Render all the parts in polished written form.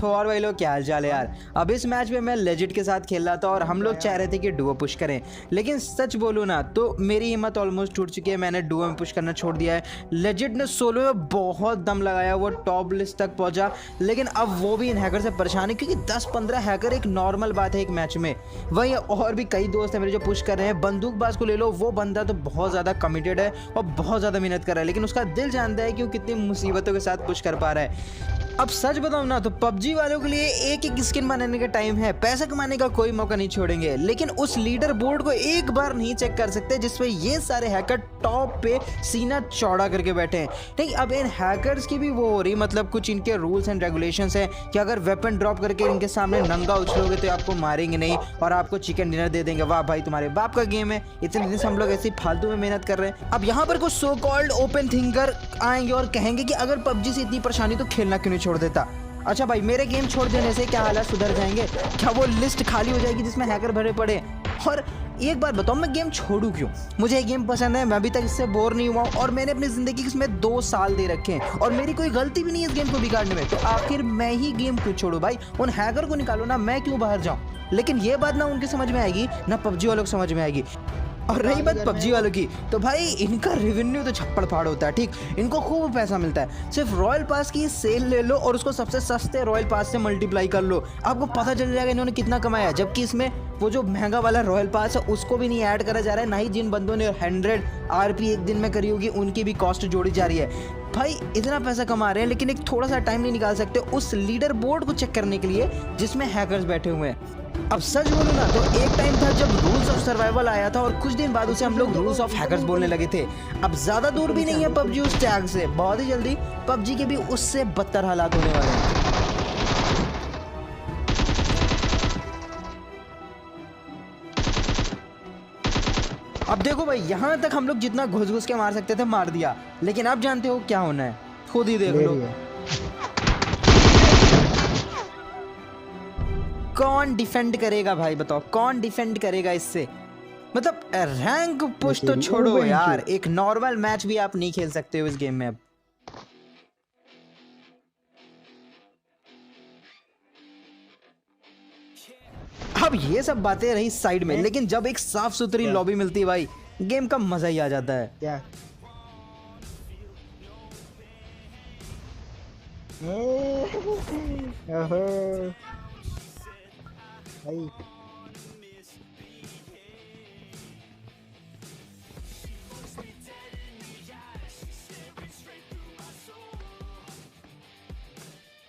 तो और भाई लोग क्या हाल चाल है यार। अब इस मैच में मैं लेजिट के साथ खेल रहा था और हम लोग चाह रहे थे कि डुओ पुश करें, लेकिन सच बोलूँ ना तो मेरी हिम्मत ऑलमोस्ट टूट चुकी है। मैंने डुओ में पुश करना छोड़ दिया है। लेजिट ने सोलो में बहुत दम लगाया, वो टॉप लिस्ट तक पहुंचा, लेकिन अब वो भी इन हैकर से परेशान है क्योंकि 10-15 हैकर एक नॉर्मल बात है एक मैच में। वही और भी कई दोस्त हैं मेरे जो पुश कर रहे हैं। बंदूकबाज को ले लो, वो बंदा तो बहुत ज़्यादा कमिटेड है और बहुत ज़्यादा मेहनत कर रहा है, लेकिन उसका दिल जानता है कि वो कितनी मुसीबतों के साथ पुश कर पा रहा है। अब सच बताऊं ना तो पबजी वालों के लिए एक एक स्किन बनाने का टाइम है, पैसा कमाने का कोई मौका नहीं छोड़ेंगे, लेकिन उस लीडर बोर्ड को एक बार नहीं चेक कर सकते जिसमें ये सारे हैकर टॉप पे सीना चौड़ा करके बैठे हैं। नहीं, अब इन हैकर्स की भी वो हो रही, मतलब कुछ इनके रूल्स एंड रेगुलेशंस हैं कि अगर वेपन ड्रॉप करके इनके सामने नंगा उछलोगे तो आपको मारेंगे नहीं और आपको चिकन डिनर दे देंगे। वाह भाई, तुम्हारे बाप का गेम है। इतने दिन से हम लोग ऐसे फालतू में मेहनत कर रहे हैं। अब यहाँ पर कुछ सो कॉल्ड ओपन थिंकर आएंगे और कहेंगे कि अगर पबजी से इतनी परेशानी तो खेलना क्यों नहीं छोड़ देता। अच्छा भाई, मेरे गेम छोड़ देने से क्या हालात सुधर जाएंगे? क्या वो लिस्ट खाली हो जाएगी जिसमें हैकर भरे पड़े? और एक बात बताओ, मैं गेम छोड़ूं क्यों? मुझे ये गेम पसंद है, मैं अभी तक इससे बोर नहीं हुआ और मैंने अपनी ज़िंदगी के इसमें 2 साल दे रखे हैं और मेरी कोई गलती भी नहीं है इस गेम को बिगाड़ने में, तो आखिर मैं ही गेम क्यों छोड़ूं? भाई उन हैकर को निकालो ना, मैं क्यों बाहर जाऊं? लेकिन ये बात ना उनके समझ में आएगी ना पबजी वालों को समझ में आएगी। और रही बात पबजी वालों की, तो भाई इनका रेवेन्यू तो छप्पड़ फाड़ होता है, ठीक, इनको खूब पैसा मिलता है। सिर्फ रॉयल पास की सेल ले लो और उसको सबसे सस्ते रॉयल पास से मल्टीप्लाई कर लो, आपको पता चल जाएगा इन्होंने कितना कमाया। जबकि इसमें वो जो महंगा वाला रॉयल पास है उसको भी नहीं ऐड करा जा रहा है, ना ही जिन बंदों ने 100 RP एक दिन में करी होगी उनकी भी कॉस्ट जोड़ी जा रही है। भाई इतना पैसा कमा रहे हैं लेकिन एक थोड़ा सा टाइम नहीं निकाल सकते उस लीडर बोर्ड को चेक करने के लिए जिसमें हैकर्स बैठे हुए हैं। अब सच बोलूं ना तो एक टाइम था जब रूल्स ऑफ सर्वाइवल आया था और कुछ दिन बाद उसे हम लोग रूल्स ऑफ हैकर्स बोलने लगे थे। अब ज्यादा दूर भी नहीं है पबजी उस टैग से, बहुत ही जल्दी पबजी के भी उससे बदतर हालात होने वाले हैं। अब देखो भाई, यहाँ तक हम लोग जितना घुस घुस के मार सकते थे मार दिया, लेकिन अब जानते हो क्या होना है, खुद ही देख लो। कौन डिफेंड करेगा भाई, बताओ कौन डिफेंड करेगा इससे? मतलब रैंक पुश तो छोड़ो यार, एक नॉर्मल मैच भी आप नहीं खेल सकते हो इस गेम में। अब ये सब बातें रही साइड में, लेकिन जब एक साफ सुथरी लॉबी मिलती है भाई, गेम का मजा ही आ जाता है। क्या भाई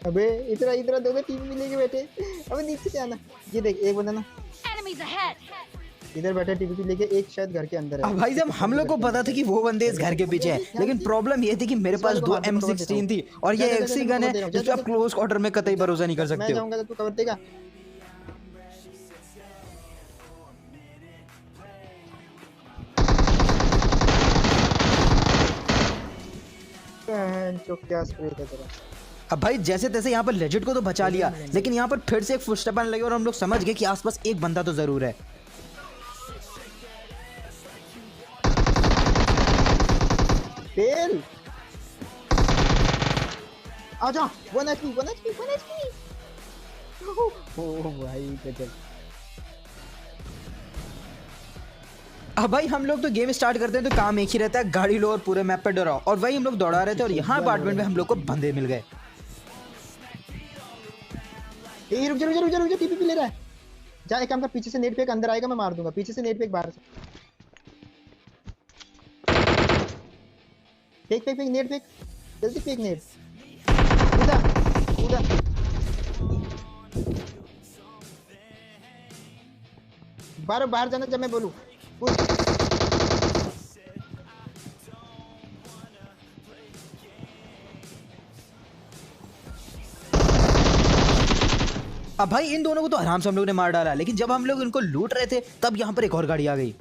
अबे इतना इतना दोगे, टीम भी लेके बैठे। अबे नीचे से आना, ये देख एक बंदा ना इधर बैठा टीपी लेके, एक शायद घर के अंदर है। अब भाई जब हम लोग को पता था कि वो बंदे इस घर के पीछे हैं, लेकिन प्रॉब्लम ये थी कि मेरे पास 2 M16 थी और ये एक्सी गन है जिस पे आप क्लोज क्वार्टर में कतई भरोसा नहीं कर सकते हो। मैं जाऊंगा तो तू कवर देगा। जो क्या स्प्रे था तेरा। अब भाई जैसे तैसे यहाँ पर लेजिट को तो बचा लिया, लेकिन यहाँ पर फिर से एक फुटस्टेप आने लगे और हम लोग समझ गए कि आसपास एक बंदा तो जरूर है। फेल आजा, 1 HP। ओ भाई गजब। अब भाई हम लोग तो गेम स्टार्ट करते हैं तो काम एक ही रहता है, गाड़ी लो और पूरे मैप पे डराओ, और वही हम लोग दौड़ा रहे थे और यहाँ अपार्टमेंट में हम लोग को बंदे मिल गए। रुक जा, टीपी ले रहा है। जा एक काम कर, पीछे से नेट पे एक अंदर आएगा, मैं मार दूंगा। पीछे से नेट पे एक बाहर से फेक नेट फेक, जल्दी फेक नेट। कूदा बाहर जाना जब मैं बोलूं। अब भाई इन दोनों को तो आराम से हम लोग ने मार डाला, लेकिन जब हम लोग इनको लूट रहे थे तब यहाँ पर एक और गाड़ी आ गई।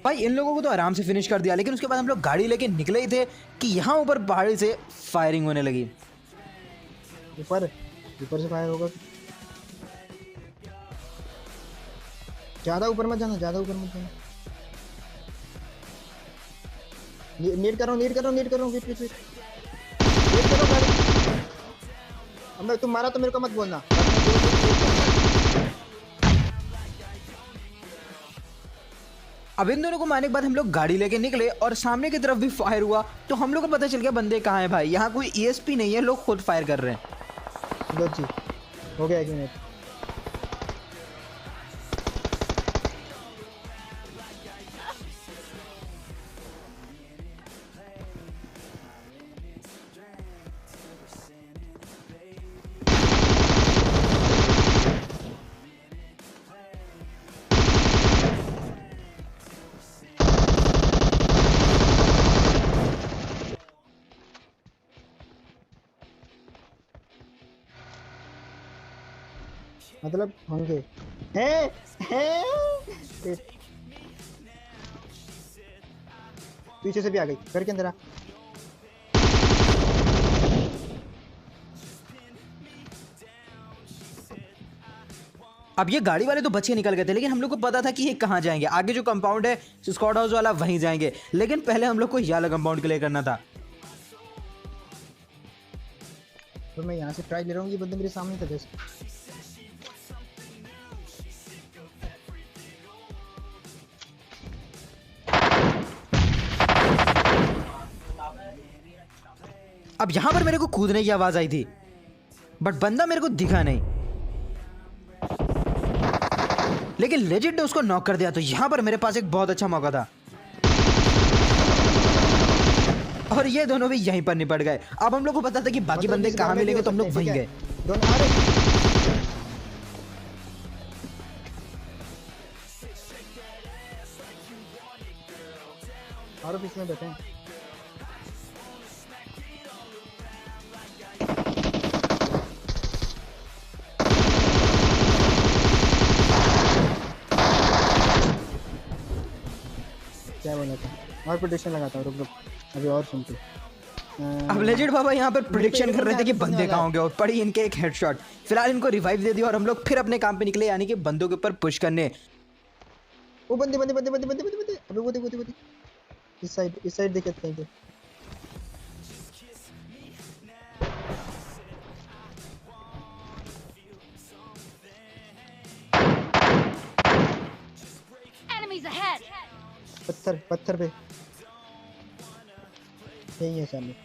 भाई इन लोगों को तो आराम से फिनिश कर दिया, लेकिन उसके बाद हम लोग गाड़ी लेके निकले ही थे कि यहाँ ऊपर पहाड़ी से फायरिंग होने लगी। ऊपर ऊपर से फायर होगा। ज्यादा ऊपर मत जाना, ज्यादा ऊपर मत जाना। नीड कर रहा हूँ, नीड कर रहा हूँ, नीड कर रहा हूँ। वेट वेट वेट, वेट करो गाड़ी। अब मैं तुम मारा तो मेरे को मत बोलना। अब इन दोनों को मारने के बाद हम लोग गाड़ी लेके निकले और सामने की तरफ भी फायर हुआ, तो हम लोग को पता चल गया बंदे कहाँ हैं भाई। यहाँ कोई ईएसपी नहीं है, लोग खुद फायर कर रहे हैं। लो जी, हो गया 1 मिनट। मतलब होंगे हैं। पीछे से भी आ गई, घर के अंदर आ। अब ये गाड़ी वाले तो बच के निकल गए थे, लेकिन हम लोग को पता था कि ये कहाँ जाएंगे। आगे जो कंपाउंड है स्क्वाड हाउस वाला, वहीं जाएंगे। लेकिन पहले हम लोग को ये वाला कंपाउंड क्लियर करना था। तो मैं यहाँ से ट्राई ले रहा हूँ, ये बंदे मेरे सामने था जैसे। अब यहाँ पर मेरे को कूदने की आवाज आई थी, बट बंदा मेरे को दिखा नहीं, लेकिन लेजिट ने उसको नॉक कर दिया। तो यहाँ पर मेरे पास एक बहुत अच्छा मौका था और ये दोनों भी यहीं पर निपट गए। अब हम लोग को पता था कि बाकी बंदे कहाँ मिलेंगे, तो हम लोग वहीं गए। दोनों आ रहे। और बीच में बैठे हैं। क्या बोला था? और प्रेडिक्शन लगाता हूँ, रुक रुक अभी और सुनते। अब लेजिट बाबा यहाँ पर प्रेडिक्शन कर रहे थे कि बंदे कहाँ होंगे, और पड़ी इनके एक हेडशॉट। फिलहाल इनको रिवाइव दे दिया और हम लोग फिर अपने काम पे निकले, यानी कि बंदों के ऊपर पुश करने। वो बंदे बंदे बंदे बंदे बंदे बंदे बंदे, अबे वो देख इस साइड देखे कहीं पे। पत्थर पत्थर पे यही है सामने।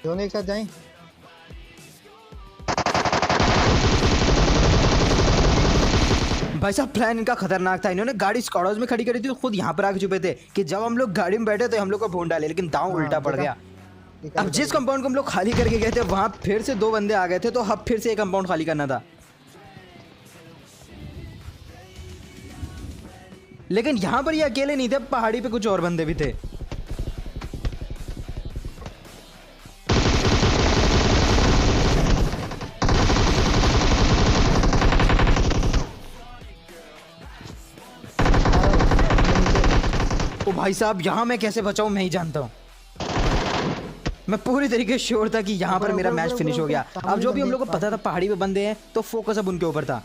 दोनों एक साथ जाएं। भाई साहब प्लान इनका खतरनाक था। इन्होंने गाड़ी स्क्वाड हाउस में खड़ी करी थी, तो खुद यहाँ पर आके छुपे थे कि जब हम लोग गाड़ी में बैठे तो हम लोग को भून डाले, लेकिन दांव उल्टा पड़ गया। अब जिस कंपाउंड को हम लोग खाली करके गए थे, वहां फिर से 2 बंदे आ गए थे, तो अब फिर से एक कंपाउंड खाली करना था। लेकिन यहाँ पर ये अकेले नहीं थे, पहाड़ी पे कुछ और बंदे भी थे। ओ भाई साहब, यहाँ मैं कैसे बचाऊं मैं ही जानता हूँ। मैं पूरी तरीके से श्योर था कि यहाँ पर मेरा मैच फिनिश हो गया। अब जो भी हम लोग को पता था पहाड़ी पे बंदे हैं, तो फोकस अब उनके ऊपर था।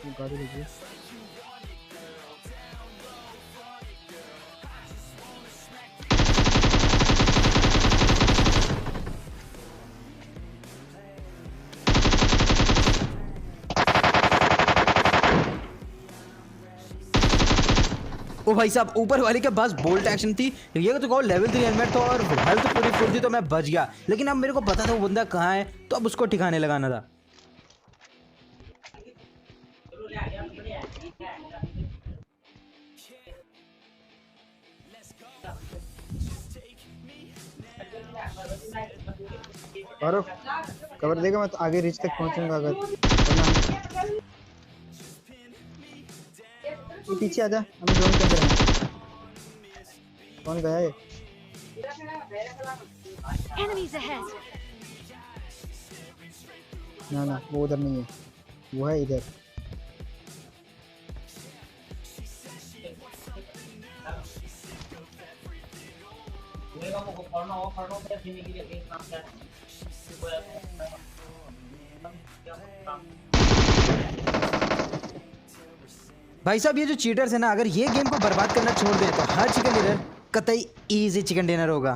ओ भाई साहब, ऊपर वाले के पास बोल्ट एक्शन थी, ये तो कहो लेवल 3 हेलमेट था और हेल्थ पूरी फुल थी, तो मैं बच गया। लेकिन अब मेरे को पता था वो बंदा कहाँ है, तो अब उसको ठिकाने लगाना था। और कवर देगा, मैं तो आगे रिच तक पहुंचूंगा। अगर तू पीछे आजा, हम जोन के अंदर हैं। कौन गया है? ना ना, वो उधर नहीं है, वो है इधर। भाई साहब ये जो चीटर्स है ना, अगर ये गेम को बर्बाद करना छोड़ दें तो हर चिकन डिनर कतई इजी चिकन डिनर होगा।